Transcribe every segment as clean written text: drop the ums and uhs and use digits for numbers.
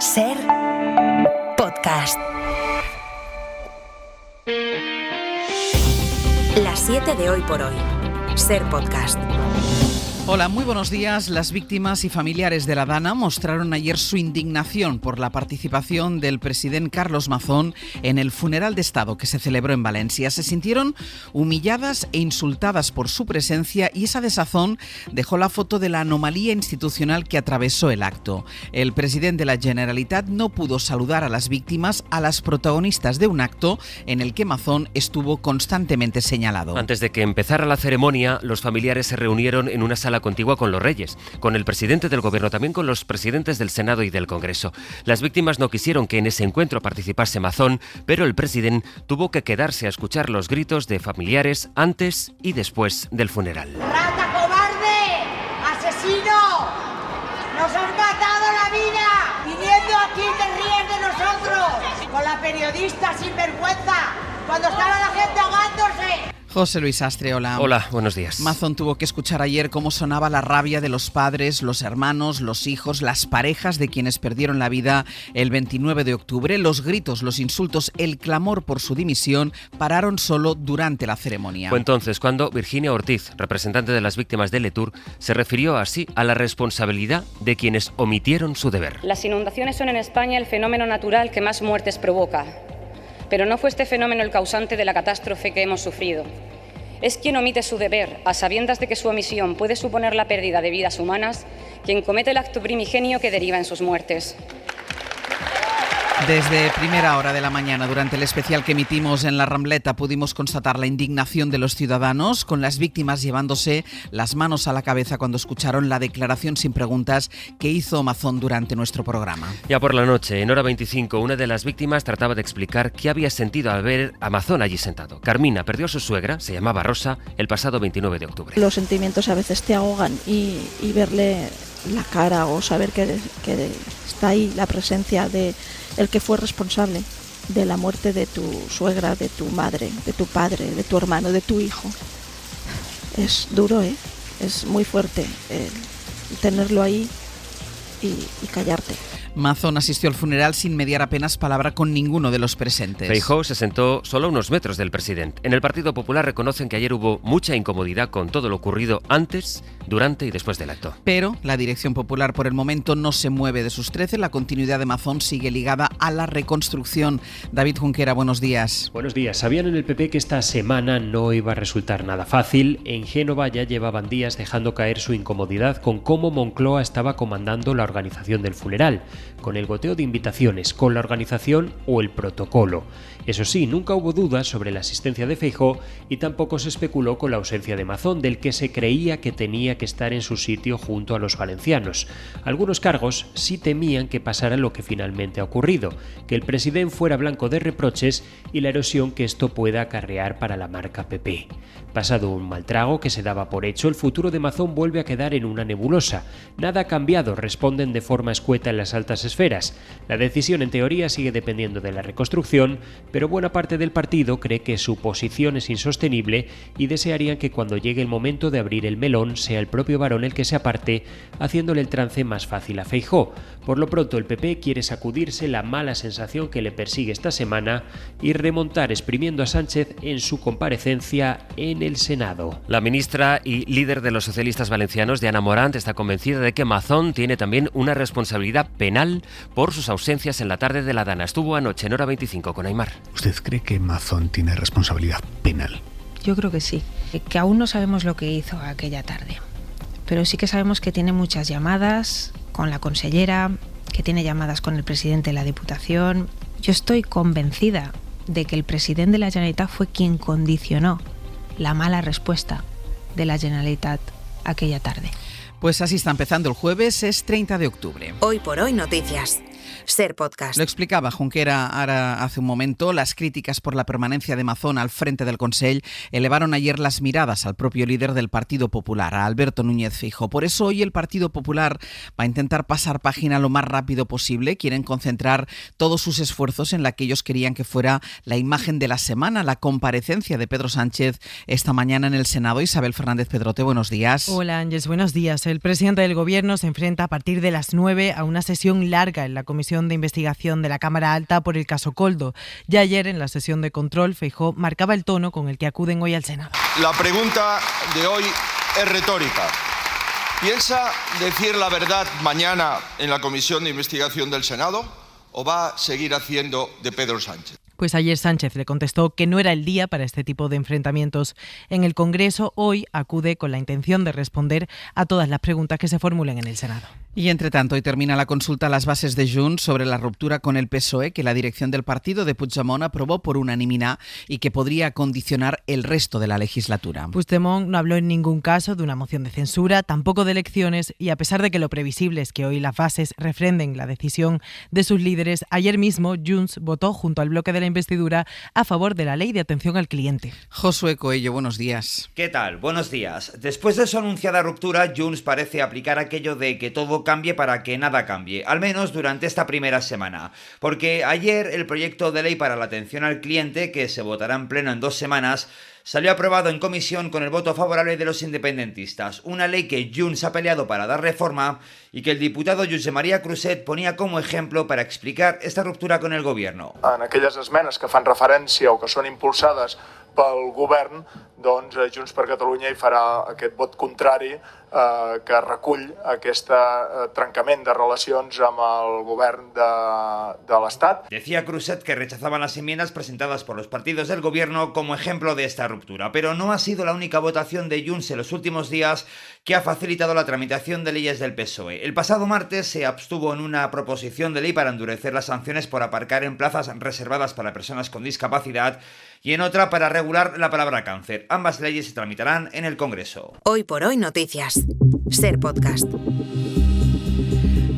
Ser podcast. Las 7 de hoy por hoy. Ser podcast. Hola, muy buenos días. Las víctimas y familiares de la Dana mostraron ayer su indignación por la participación del presidente Carlos Mazón en el funeral de Estado que se celebró en Valencia. Se sintieron humilladas e insultadas por su presencia y esa desazón dejó la foto de la anomalía institucional que atravesó el acto. El presidente de la Generalitat no pudo saludar a las víctimas, a las protagonistas de un acto en el que Mazón estuvo constantemente señalado. Antes de que empezara la ceremonia, los familiares se reunieron en una sala contigua con los reyes, con el presidente del gobierno, también con los presidentes del Senado y del Congreso. Las víctimas no quisieron que en ese encuentro participase Mazón, pero el presidente tuvo que quedarse a escuchar los gritos de familiares antes y después del funeral. ¡Rata cobarde! ¡Asesino! ¡Nos has matado la vida! Viniendo aquí te ríes de nosotros, con la periodista sinvergüenza, cuando estaba la gente ahogándose. José Luis Astre, hola. Hola, buenos días. Mazón tuvo que escuchar ayer cómo sonaba la rabia de los padres, los hermanos, los hijos, las parejas de quienes perdieron la vida el 29 de octubre. Los gritos, los insultos, el clamor por su dimisión pararon solo durante la ceremonia. Fue entonces cuando Virginia Ortiz, representante de las víctimas de Letur, se refirió así a la responsabilidad de quienes omitieron su deber. Las inundaciones son en España el fenómeno natural que más muertes provoca. Pero no fue este fenómeno el causante de la catástrofe que hemos sufrido. Es quien omite su deber, a sabiendas de que su omisión puede suponer la pérdida de vidas humanas, quien comete el acto primigenio que deriva en sus muertes. Desde primera hora de la mañana, durante el especial que emitimos en La Rambleta, pudimos constatar la indignación de los ciudadanos, con las víctimas llevándose las manos a la cabeza cuando escucharon la declaración sin preguntas que hizo Mazón durante nuestro programa. Ya por la noche, en hora 25, una de las víctimas trataba de explicar qué había sentido al ver a Mazón allí sentado. Carmina perdió a su suegra, se llamaba Rosa, el pasado 29 de octubre. Los sentimientos a veces te ahogan y verle la cara o saber que está ahí la presencia de el que fue responsable de la muerte de tu suegra, de tu madre, de tu padre, de tu hermano, de tu hijo. Es duro, es muy fuerte tenerlo ahí y callarte. Mazón asistió al funeral sin mediar apenas palabra con ninguno de los presentes. Feijóo se sentó solo a unos metros del presidente. En el Partido Popular reconocen que ayer hubo mucha incomodidad con todo lo ocurrido antes, durante y después del acto. Pero la Dirección Popular por el momento no se mueve de sus 13. La continuidad de Mazón sigue ligada a la reconstrucción. David Junquera, buenos días. Buenos días. Sabían en el PP que esta semana no iba a resultar nada fácil. En Génova ya llevaban días dejando caer su incomodidad con cómo Moncloa estaba comandando la organización del funeral, con el goteo de invitaciones, con la organización o el protocolo. Eso sí, nunca hubo dudas sobre la asistencia de Feijóo y tampoco se especuló con la ausencia de Mazón, del que se creía que tenía que estar en su sitio junto a los valencianos. Algunos cargos sí temían que pasara lo que finalmente ha ocurrido, que el presidente fuera blanco de reproches y la erosión que esto pueda acarrear para la marca PP. Pasado un mal trago que se daba por hecho, el futuro de Mazón vuelve a quedar en una nebulosa. Nada ha cambiado, responden de forma escueta en las altas esferas. La decisión en teoría sigue dependiendo de la reconstrucción, pero buena parte del partido cree que su posición es insostenible y desearían que cuando llegue el momento de abrir el melón sea el propio varón el que se aparte, haciéndole el trance más fácil a Feijóo. Por lo pronto el PP quiere sacudirse la mala sensación que le persigue esta semana y remontar exprimiendo a Sánchez en su comparecencia en el Senado. La ministra y líder de los socialistas valencianos, Diana Morant, está convencida de que Mazón tiene también una responsabilidad penal por sus ausencias en la tarde de la Dana. Estuvo anoche en hora 25 con Aymar. ¿Usted cree que Mazón tiene responsabilidad penal? Yo creo que sí, que aún no sabemos lo que hizo aquella tarde, pero sí que sabemos que tiene muchas llamadas con la consellera, que tiene llamadas con el presidente de la Diputación. Yo estoy convencida de que el presidente de la Generalitat fue quien condicionó la mala respuesta de la Generalitat aquella tarde. Pues así está empezando el jueves, es 30 de octubre. Hoy por hoy noticias. Ser podcast. Lo explicaba Junquera ara hace un momento. Las críticas por la permanencia de Mazón al frente del Consell elevaron ayer las miradas al propio líder del Partido Popular, a Alberto Núñez Feijóo. Por eso hoy el Partido Popular va a intentar pasar página lo más rápido posible. Quieren concentrar todos sus esfuerzos en la que ellos querían que fuera la imagen de la semana, la comparecencia de Pedro Sánchez esta mañana en el Senado. Isabel Fernández Pedrote, buenos días. Hola Ángeles, buenos días. El presidente del Gobierno se enfrenta a partir de las 9 a una sesión larga en la Comisión comisión de investigación de la Cámara Alta por el caso Koldo. Ya ayer, en la sesión de control, Feijóo marcaba el tono con el que acuden hoy al Senado. La pregunta de hoy es retórica. ¿Piensa decir la verdad mañana en la comisión de investigación del Senado o va a seguir haciendo de Pedro Sánchez? Pues ayer Sánchez le contestó que no era el día para este tipo de enfrentamientos en el Congreso. Hoy acude con la intención de responder a todas las preguntas que se formulen en el Senado. Y entre tanto, hoy termina la consulta a las bases de Junts sobre la ruptura con el PSOE que la dirección del partido de Puigdemont aprobó por unanimidad y que podría condicionar el resto de la legislatura. Puigdemont no habló en ningún caso de una moción de censura, tampoco de elecciones, y a pesar de que lo previsible es que hoy las bases refrenden la decisión de sus líderes, ayer mismo Junts votó junto al bloque de la investidura a favor de la ley de atención al cliente. Josué Coello, buenos días. ¿Qué tal? Buenos días. Después de su anunciada ruptura, Junts parece aplicar aquello de que todo cambie para que nada cambie, al menos durante esta primera semana. Porque ayer el proyecto de ley para la atención al cliente, que se votará en pleno en 2 semanas, salió aprobado en comisión con el voto favorable de los independentistas, una ley que Junts ha peleado para dar reforma y que el diputado Josep María Crusset ponía como ejemplo para explicar esta ruptura con el gobierno. En aquelles esmenes que fan referència o que són impulsades pel govern, doncs Junts per Catalunya hi farà aquest vot contrari que recull aquest trencament de relacions amb el govern de l'Estat. Decía Crusset que rechazaban las enmiendas presentadas por los partidos del gobierno como ejemplo de esta ruptura, pero no ha sido la única votación de Junts en los últimos días que ha facilitado la tramitación de leyes del PSOE. El pasado martes se abstuvo en una proposición de ley para endurecer las sanciones por aparcar en plazas reservadas para personas con discapacidad y en otra para regular la palabra cáncer. Ambas leyes se tramitarán en el Congreso. Hoy por hoy noticias. Ser podcast.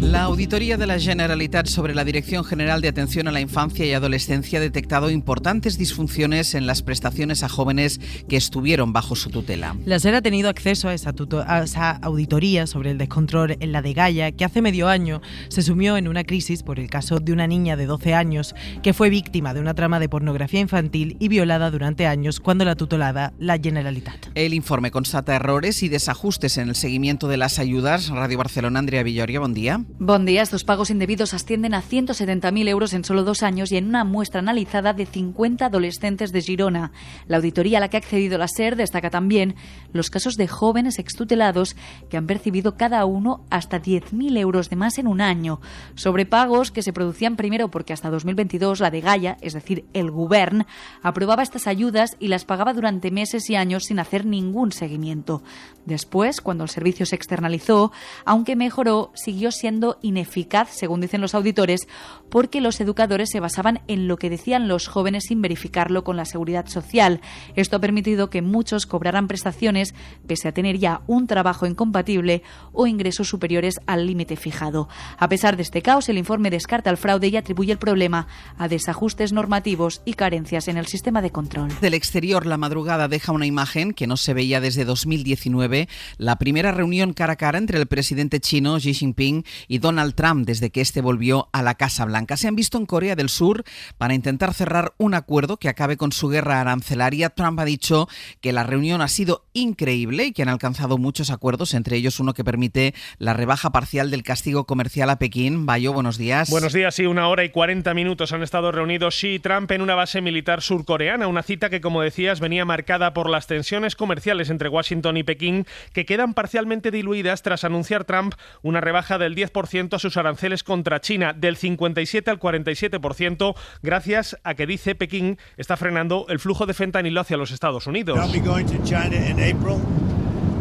La Auditoría de la Generalitat sobre la Dirección General de Atención a la Infancia y Adolescencia ha detectado importantes disfunciones en las prestaciones a jóvenes que estuvieron bajo su tutela. La SER ha tenido acceso a esa auditoría sobre el descontrol en la Dgaia, que hace medio año se sumió en una crisis por el caso de una niña de 12 años que fue víctima de una trama de pornografía infantil y violada durante años cuando la tutelaba la Generalitat. El informe constata errores y desajustes en el seguimiento de las ayudas. Radio Barcelona, Andrea Villoria, buen día. Bon día. Estos pagos indebidos ascienden a 170.000 euros en solo 2 años y en una muestra analizada de 50 adolescentes de Girona. La auditoría a la que ha accedido la SER destaca también los casos de jóvenes extutelados que han percibido cada uno hasta 10.000 euros de más en un año. Sobrepagos que se producían primero porque hasta 2022 la Dgaia, es decir, el Govern, aprobaba estas ayudas y las pagaba durante meses y años sin hacer ningún seguimiento. Después, cuando el servicio se externalizó, aunque mejoró, siguió siendo ineficaz, según dicen los auditores, porque los educadores se basaban en lo que decían los jóvenes sin verificarlo con la Seguridad Social. Esto ha permitido que muchos cobraran prestaciones pese a tener ya un trabajo incompatible o ingresos superiores al límite fijado. A pesar de este caos, el informe descarta el fraude y atribuye el problema a desajustes normativos y carencias en el sistema de control. Del exterior, la madrugada deja una imagen que no se veía desde 2019, la primera reunión cara a cara entre el presidente chino Xi Jinping y Donald Trump desde que este volvió a la Casa Blanca. Se han visto en Corea del Sur para intentar cerrar un acuerdo que acabe con su guerra arancelaria. Trump ha dicho que la reunión ha sido increíble y que han alcanzado muchos acuerdos, entre ellos uno que permite la rebaja parcial del castigo comercial a Pekín. Bayo, buenos días. Buenos días, sí, 1 hora y 40 minutos han estado reunidos Xi y Trump en una base militar surcoreana, una cita que, como decías, venía marcada por las tensiones comerciales entre Washington y Pekín, que quedan parcialmente diluidas tras anunciar Trump una rebaja del 10% a sus aranceles contra China, del 57 al 47%, gracias a que, dice, Pekín está frenando el flujo de fentanilo hacia los Estados Unidos.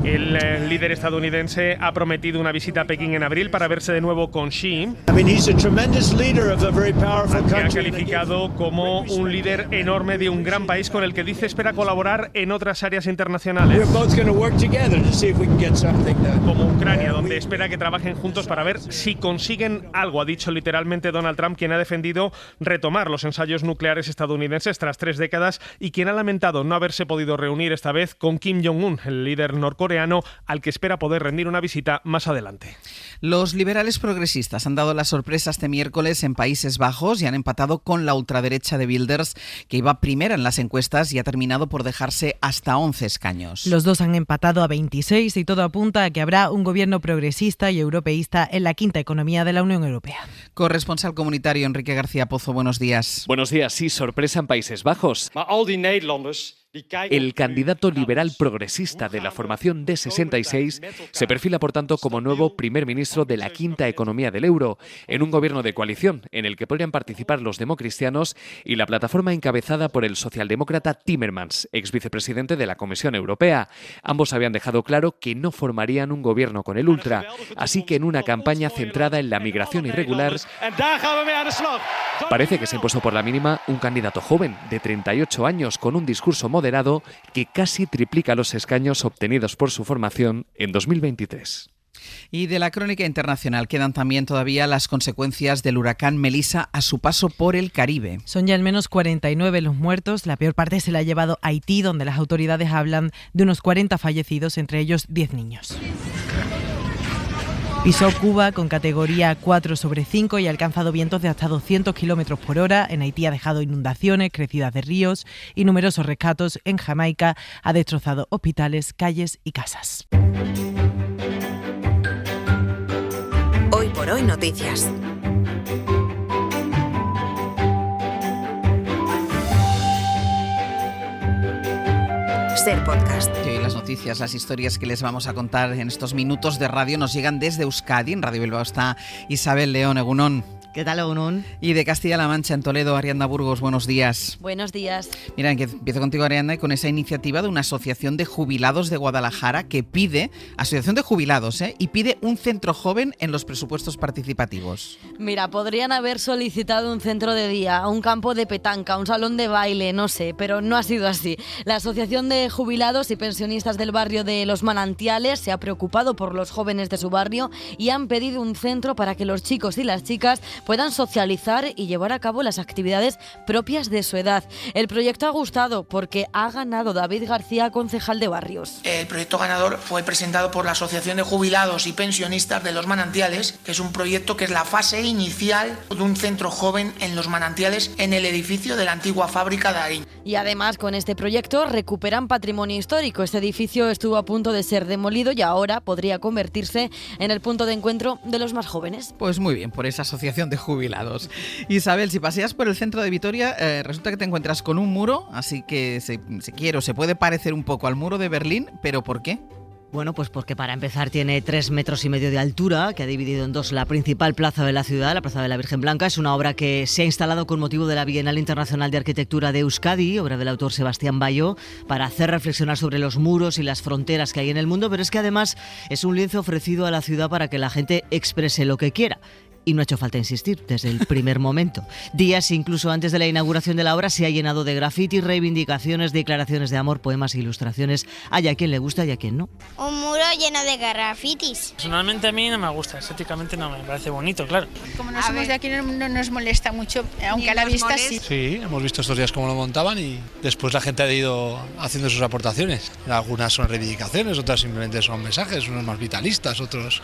El líder estadounidense ha prometido una visita a Pekín en abril para verse de nuevo con Xi, que ha calificado como un líder enorme de un gran país con el que dice espera colaborar en otras áreas internacionales, como Ucrania, donde espera que trabajen juntos para ver si consiguen algo, ha dicho literalmente Donald Trump, quien ha defendido retomar los ensayos nucleares estadounidenses tras 3 décadas y quien ha lamentado no haberse podido reunir esta vez con Kim Jong-un, el líder norcoreano, surcoreano al que espera poder rendir una visita más adelante. Los liberales progresistas han dado la sorpresa este miércoles en Países Bajos y han empatado con la ultraderecha de Wilders, que iba primera en las encuestas y ha terminado por dejarse hasta 11 escaños. Los dos han empatado a 26 y todo apunta a que habrá un gobierno progresista y europeísta en la quinta economía de la Unión Europea. Corresponsal comunitario Enrique García Pozo, buenos días. Buenos días, sí, sorpresa en Países Bajos. El candidato liberal progresista de la formación D66 se perfila, por tanto, como nuevo primer ministro de la quinta economía del euro, en un gobierno de coalición en el que podrían participar los democristianos y la plataforma encabezada por el socialdemócrata Timmermans, ex vicepresidente de la Comisión Europea. Ambos habían dejado claro que no formarían un gobierno con el ultra, así que en una campaña centrada en la migración irregular, parece que se ha impuesto por la mínima un candidato joven de 38 años con un discurso moderado que casi triplica los escaños obtenidos por su formación en 2023. Y de la crónica internacional quedan también todavía las consecuencias del huracán Melissa a su paso por el Caribe. Son ya al menos 49 los muertos. La peor parte se la ha llevado Haití, donde las autoridades hablan de unos 40 fallecidos, entre ellos 10 niños. Pisó Cuba con categoría 4/5 y ha alcanzado vientos de hasta 200 km por hora. En Haití ha dejado inundaciones, crecidas de ríos y numerosos rescates. En Jamaica ha destrozado hospitales, calles y casas. Hoy por hoy noticias. Ser Podcast. Y hoy las noticias, las historias que les vamos a contar en estos minutos de radio nos llegan desde Euskadi. En Radio Bilbao está Isabel León, Egunon. ¿Qué tal, Egunon? Y de Castilla-La Mancha, en Toledo, Ariadna Burgos, buenos días. Buenos días. Mira, que empiezo contigo, Ariadna, y con esa iniciativa de una asociación de jubilados de Guadalajara que pide, asociación de jubilados, y pide un centro joven en los presupuestos participativos. Mira, podrían haber solicitado un centro de día, un campo de petanca, un salón de baile, no sé, pero no ha sido así. La Asociación de Jubilados y Pensionistas del barrio de Los Manantiales se ha preocupado por los jóvenes de su barrio y han pedido un centro para que los chicos y las chicas puedan socializar y llevar a cabo las actividades propias de su edad. El proyecto ha gustado porque ha ganado David García, concejal de Barrios. El proyecto ganador fue presentado por la Asociación de Jubilados y Pensionistas de Los Manantiales, que es un proyecto que es la fase inicial de un centro joven en Los Manantiales, en el edificio de la antigua fábrica de Arín. Y además, con este proyecto recuperan patrimonio histórico. Este edificio estuvo a punto de ser demolido y ahora podría convertirse en el punto de encuentro de los más jóvenes. Pues muy bien, por esa asociación de jubilados. Isabel, si paseas por el centro de Vitoria, resulta que te encuentras con un muro, así que se puede parecer un poco al muro de Berlín, ¿pero por qué? Bueno, pues porque para empezar tiene 3,5 metros de altura, que ha dividido en dos la principal plaza de la ciudad, la Plaza de la Virgen Blanca. Es una obra que se ha instalado con motivo de la Bienal Internacional de Arquitectura de Euskadi, obra del autor Sebastián Bayo, para hacer reflexionar sobre los muros y las fronteras que hay en el mundo, pero es que además es un lienzo ofrecido a la ciudad para que la gente exprese lo que quiera. Y no ha hecho falta insistir desde el primer momento. Días incluso antes de la inauguración de la obra se ha llenado de grafitis, reivindicaciones, declaraciones de amor, poemas e ilustraciones. Hay a quien le gusta y a quien no. Un muro lleno de grafitis. Personalmente a mí no me gusta, estéticamente no me parece bonito, claro. Como no somos de aquí no nos molesta mucho, aunque a la vista sí. Sí, hemos visto estos días cómo lo montaban y después la gente ha ido haciendo sus aportaciones. Algunas son reivindicaciones, otras simplemente son mensajes, unos más vitalistas, otros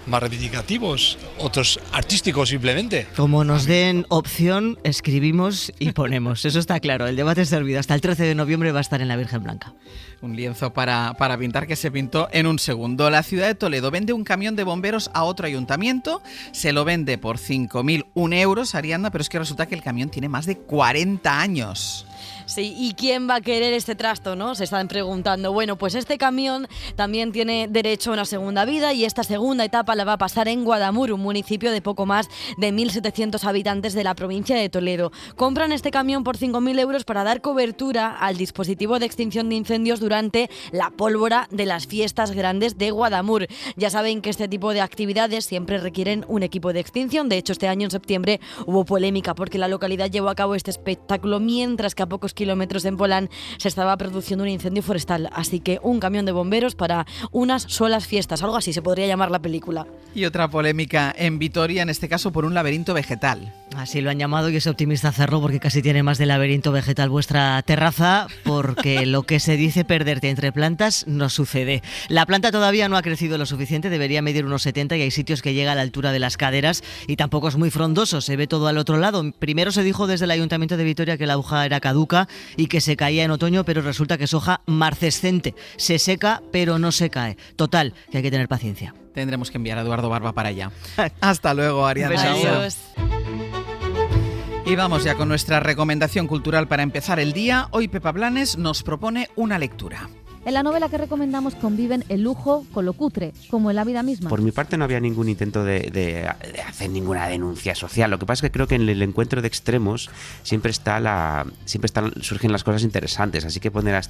más reivindicativos, otros artísticos simplemente. Como nos den opción, escribimos y ponemos. Eso está claro, el debate es servido. Hasta el 13 de noviembre va a estar en la Virgen Blanca. Un lienzo para pintar que se pintó en un segundo. La ciudad de Toledo vende un camión de bomberos a otro ayuntamiento. Se lo vende por 5.001 euros, Ariadna, pero es que resulta que el camión tiene más de 40 años. Sí, ¿y quién va a querer este trasto, no? Se están preguntando. Bueno, pues este camión también tiene derecho a una segunda vida y esta segunda etapa la va a pasar en Guadamur, un municipio de poco más de 1.700 habitantes de la provincia de Toledo. Compran este camión por 5.000 euros para dar cobertura al dispositivo de extinción de incendios durante la pólvora de las fiestas grandes de Guadamur. Ya saben que este tipo de actividades siempre requieren un equipo de extinción. De hecho, este año en septiembre hubo polémica porque la localidad llevó a cabo este espectáculo mientras que a pocos kilómetros en Polán se estaba produciendo un incendio forestal. Así que un camión de bomberos para unas solas fiestas, algo así se podría llamar la película. Y otra polémica en Vitoria, en este caso por un laberinto vegetal. Así lo han llamado y es optimista hacerlo porque casi tiene más de laberinto vegetal vuestra terraza, porque lo que se dice perderte entre plantas no sucede. La planta todavía no ha crecido lo suficiente, debería medir unos 70 y hay sitios que llega a la altura de las caderas y tampoco es muy frondoso, se ve todo al otro lado. Primero se dijo desde el Ayuntamiento de Vitoria que la hoja era caduca y que se caía en otoño, pero resulta que es hoja marcescente. Se seca, pero no se cae. Total, que hay que tener paciencia. Tendremos que enviar a Eduardo Barba para allá. Hasta luego, Ariadna. Adiós. Y vamos ya con nuestra recomendación cultural para empezar el día. Hoy Pepa Blanes nos propone una lectura. En la novela que recomendamos conviven el lujo con lo cutre, como en la vida misma. Por mi parte no había ningún intento de hacer ninguna denuncia social. Lo que pasa es que creo que en el encuentro de extremos siempre surgen las cosas interesantes. Así que poner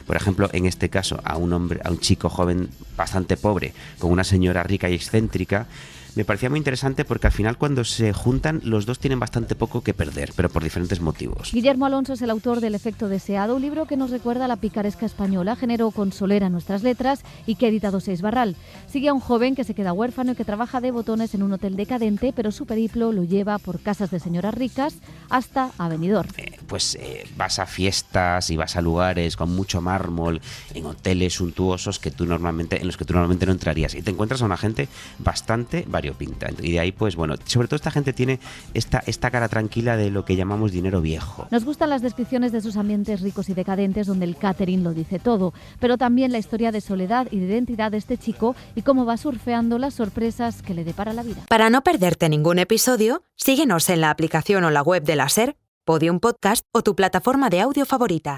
por ejemplo, en este caso, a un chico joven bastante pobre con una señora rica y excéntrica, me parecía muy interesante porque al final cuando se juntan los dos tienen bastante poco que perder, pero por diferentes motivos. Guillermo Alonso es el autor del Efecto Deseado, un libro que nos recuerda a la picaresca española, género consolera en nuestras letras y que ha editado Seis Barral. Sigue a un joven que se queda huérfano y que trabaja de botones en un hotel decadente, pero su periplo lo lleva por casas de señoras ricas hasta a Benidorm. Vas a fiestas y vas a lugares con mucho mármol, en hoteles suntuosos en los que tú normalmente no entrarías y te encuentras a una gente bastante variopinta. Y de ahí, pues bueno, sobre todo esta gente tiene esta cara tranquila de lo que llamamos dinero viejo. Nos gustan las descripciones de sus ambientes ricos y decadentes donde el catering lo dice todo, pero también la historia de soledad y de identidad de este chico y cómo va surfeando las sorpresas que le depara la vida. Para no perderte ningún episodio, síguenos en la aplicación o la web de la SER, Podium Podcast o tu plataforma de audio favorita.